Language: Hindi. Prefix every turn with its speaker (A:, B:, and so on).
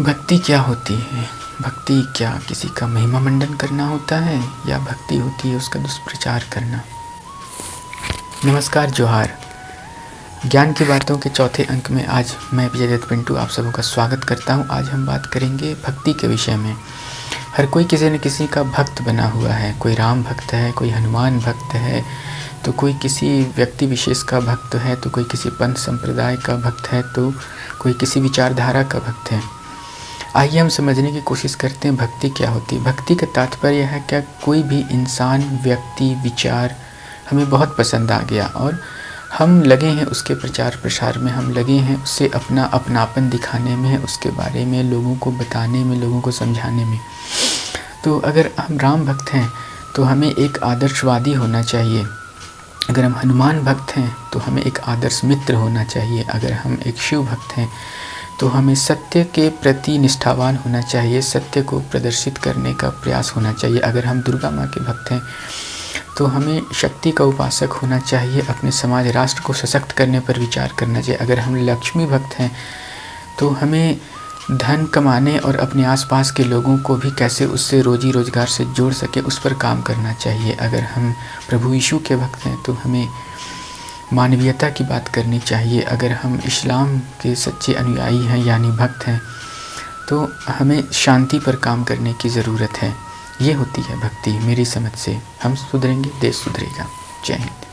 A: भक्ति क्या होती है? भक्ति क्या किसी का महिमा मंडन करना होता है, या भक्ति होती है उसका दुष्प्रचार करना? नमस्कार, जोहार। ज्ञान की बातों के चौथे अंक में आज मैं विजय दत्त पिंटू आप सबों का स्वागत करता हूं। आज हम बात करेंगे भक्ति के विषय में। हर कोई किसी न किसी का भक्त बना हुआ है। कोई राम भक्त है, कोई हनुमान भक्त है, तो कोई किसी व्यक्ति विशेष का भक्त है, तो कोई किसी पंथ संप्रदाय का भक्त है, तो कोई किसी विचारधारा का भक्त है। आइए हम समझने की कोशिश करते हैं भक्ति क्या होती है। भक्ति का तात्पर्य है क्या कोई भी इंसान, व्यक्ति, विचार हमें बहुत पसंद आ गया और हम लगे हैं उसके प्रचार प्रसार में, हम लगे हैं उससे अपना अपनापन दिखाने में, उसके बारे में लोगों को बताने में, लोगों को समझाने में। तो अगर हम राम भक्त हैं तो हमें एक आदर्शवादी होना चाहिए। अगर हम हनुमान भक्त हैं तो हमें एक आदर्श मित्र होना चाहिए। अगर हम एक शिव भक्त हैं तो हमें सत्य के प्रति निष्ठावान होना चाहिए, सत्य को प्रदर्शित करने का प्रयास होना चाहिए। अगर हम दुर्गा माँ के भक्त हैं तो हमें शक्ति का उपासक होना चाहिए, अपने समाज राष्ट्र को सशक्त करने पर विचार करना चाहिए। अगर हम लक्ष्मी भक्त हैं तो हमें धन कमाने और अपने आसपास के लोगों को भी कैसे उससे रोजी रोजगार से जोड़ सके उस पर काम करना चाहिए। अगर हम प्रभु यीशु के भक्त हैं तो हमें मानवीयता की बात करनी चाहिए। अगर हम इस्लाम के सच्चे अनुयायी हैं यानी भक्त हैं तो हमें शांति पर काम करने की ज़रूरत है। ये होती है भक्ति मेरी समझ से। हम सुधरेंगे, देश सुधरेगा। जय हिंद।